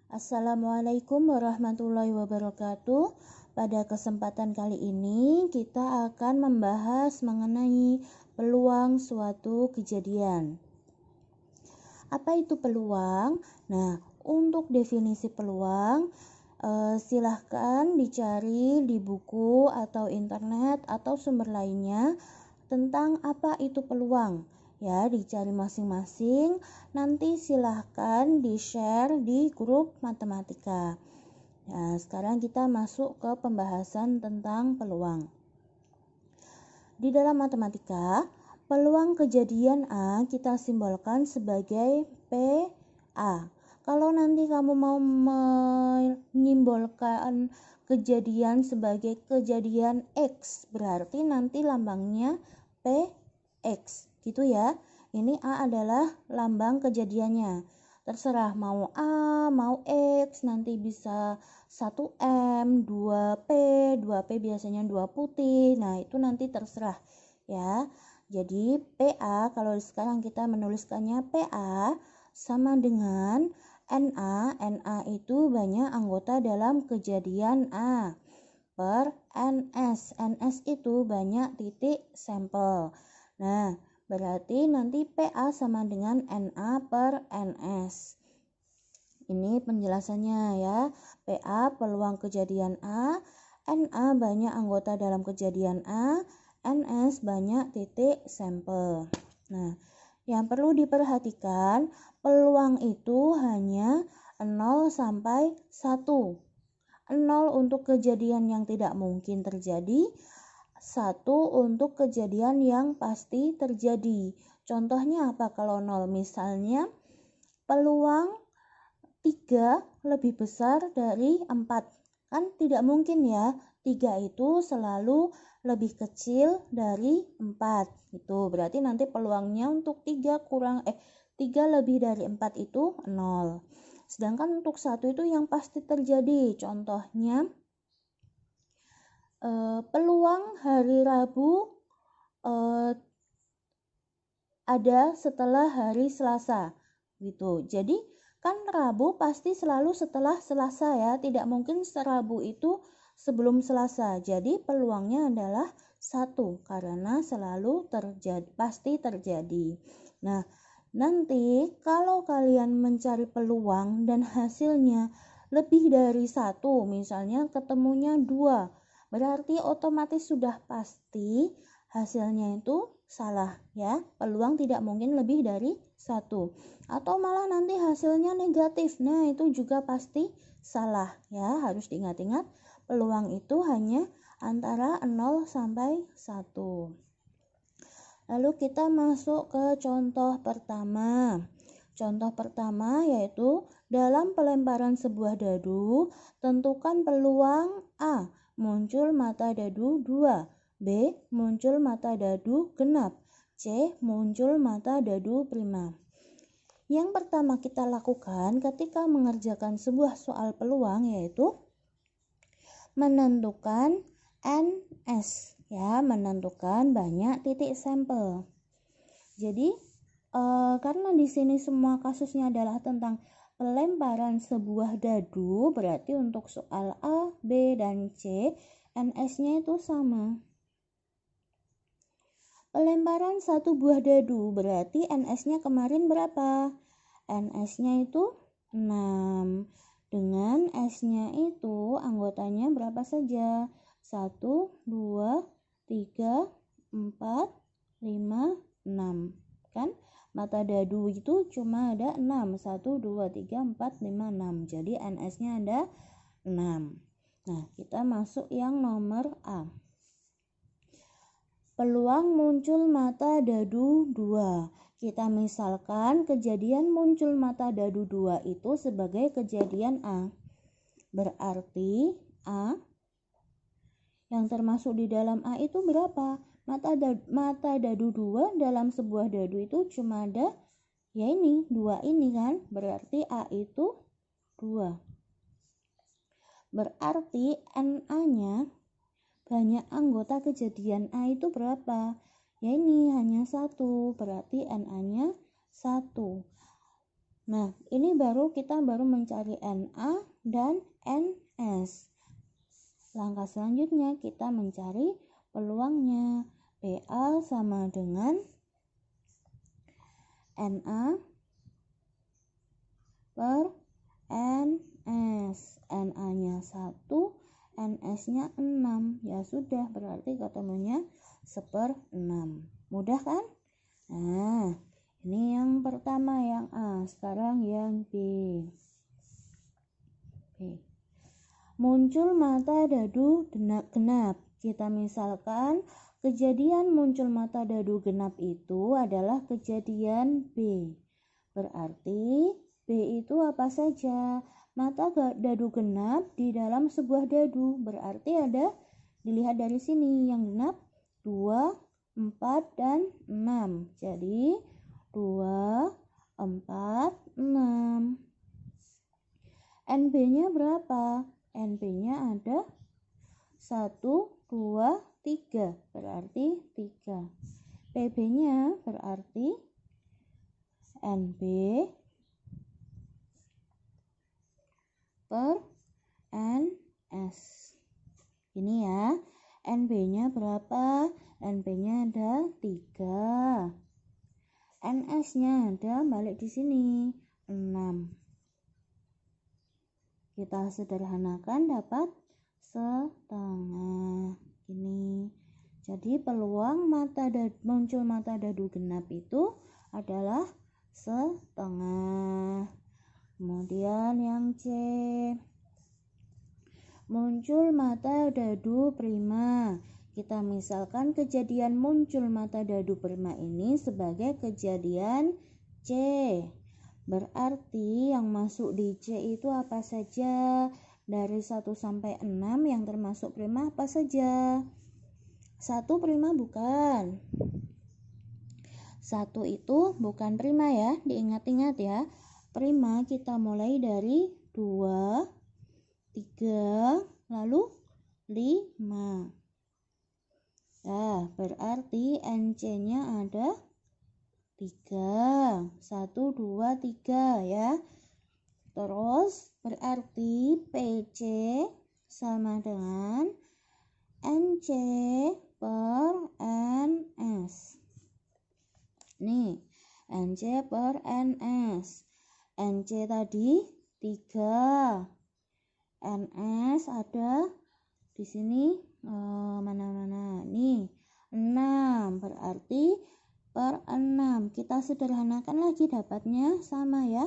Assalamualaikum warahmatullahi wabarakatuh. Pada kesempatan kali ini kita akan membahas mengenai peluang suatu kejadian. Apa itu peluang? Nah, untuk definisi peluang silahkan dicari di buku atau internet atau sumber lainnya tentang apa itu peluang. Ya, dicari masing-masing, nanti silahkan di-share di grup matematika. Nah, sekarang kita masuk ke pembahasan tentang peluang. Di dalam matematika, peluang kejadian A kita simbolkan sebagai PA. Kalau nanti kamu mau menyimbolkan kejadian sebagai kejadian X, berarti nanti lambangnya PX. Gitu ya. Ini A adalah lambang kejadiannya. Terserah mau A, mau X, nanti bisa 1M, 2P, 2P biasanya 2 putih. Nah, itu nanti terserah ya. Jadi PA, kalau sekarang kita menuliskannya PA sama dengan NA itu banyak anggota dalam kejadian A per NS itu banyak titik sampel. Nah, berarti nanti PA sama dengan NA per NS. Ini penjelasannya ya. PA peluang kejadian A, NA banyak anggota dalam kejadian A, NS banyak titik sampel. Nah, yang perlu diperhatikan, peluang itu hanya 0 sampai 1. 0 untuk kejadian yang tidak mungkin terjadi, 1 untuk kejadian yang pasti terjadi. Contohnya apa kalau 0? Misalnya peluang 3 lebih besar dari 4. Kan tidak mungkin ya. 3 itu selalu lebih kecil dari 4. Itu berarti nanti peluangnya untuk 3 lebih dari 4 itu 0. Sedangkan untuk 1 itu yang pasti terjadi. Contohnya peluang hari Rabu ada setelah hari Selasa gitu. Jadi kan Rabu pasti selalu setelah Selasa ya, tidak mungkin Rabu itu sebelum Selasa. Jadi peluangnya adalah 1 karena selalu terjadi, pasti terjadi. Nah, nanti kalau kalian mencari peluang dan hasilnya lebih dari 1, misalnya ketemunya 2, berarti otomatis sudah pasti hasilnya itu salah ya. Peluang tidak mungkin lebih dari 1. Atau malah nanti hasilnya negatif. Nah, itu juga pasti salah ya. Harus diingat-ingat, peluang itu hanya antara 0 sampai 1. Lalu kita masuk ke contoh pertama. Contoh pertama yaitu dalam pelemparan sebuah dadu, tentukan peluang A. Muncul mata dadu 2. B. Muncul mata dadu genap. C. Muncul mata dadu prima. Yang pertama kita lakukan ketika mengerjakan sebuah soal peluang yaitu menentukan NS. Ya, menentukan banyak titik sampel. Jadi karena di sini semua kasusnya adalah tentang pelemparan sebuah dadu, berarti untuk soal A, B, dan C, NS-nya itu sama. Pelemparan satu buah dadu, berarti NS-nya kemarin berapa? NS-nya itu 6. Dengan S-nya itu anggotanya berapa saja? 1, 2, 3, 4, 5, 6. Kan? Mata dadu itu cuma ada 6. 1, 2, 3, 4, 5, 6. Jadi NS-nya ada 6. Nah, kita masuk yang nomor A. Peluang muncul mata dadu 2. Kita misalkan kejadian muncul mata dadu 2 itu sebagai kejadian A. Berarti A yang termasuk di dalam A itu berapa? Mata dadu 2 dalam sebuah dadu itu cuma ada ya ini, 2 ini kan. Berarti A itu 2. Berarti NA-nya banyak anggota kejadian A itu berapa? Ya ini hanya 1, berarti NA-nya 1. Nah, ini kita baru mencari NA dan NS. Langkah selanjutnya kita mencari peluangnya. PA sama dengan NA per NS. NA-nya 1, NS-nya 6. Ya sudah, berarti ketemunya 1/6. Mudah kan? Nah, ini yang pertama yang A. Sekarang yang B. Muncul mata dadu genap. Kita misalkan kejadian muncul mata dadu genap itu adalah kejadian B. Berarti B itu apa saja? Mata dadu genap di dalam sebuah dadu. Berarti ada, dilihat dari sini, yang genap 2, 4, dan 6. Jadi 2, 4, 6. NB-nya berapa? NB-nya ada 1, 2, 3. Berarti 3. PB-nya berarti NB per NS. Ini ya, NB-nya berapa? NB-nya ada 3. NS-nya ada, balik di sini, 6. Kita sederhanakan dapat setengah. Ini. Jadi peluang muncul mata dadu genap itu adalah setengah. Kemudian yang C. Muncul mata dadu prima. Kita misalkan kejadian muncul mata dadu prima ini sebagai kejadian C. Berarti yang masuk di C itu apa saja? Dari 1 sampai 6 yang termasuk prima apa saja? 1 prima bukan. 1 itu bukan prima ya, diingat-ingat ya. Prima kita mulai dari 2, 3, lalu 5. Nah, berarti NC-nya ada 3. 1, 2, 3 ya. Terus berarti PC sama dengan NC per NS. Nih, NC per NS. NC tadi 3. NS ada di sini mana-mana. Nih, 6. Berarti per 6. Kita sederhanakan lagi, dapatnya sama ya.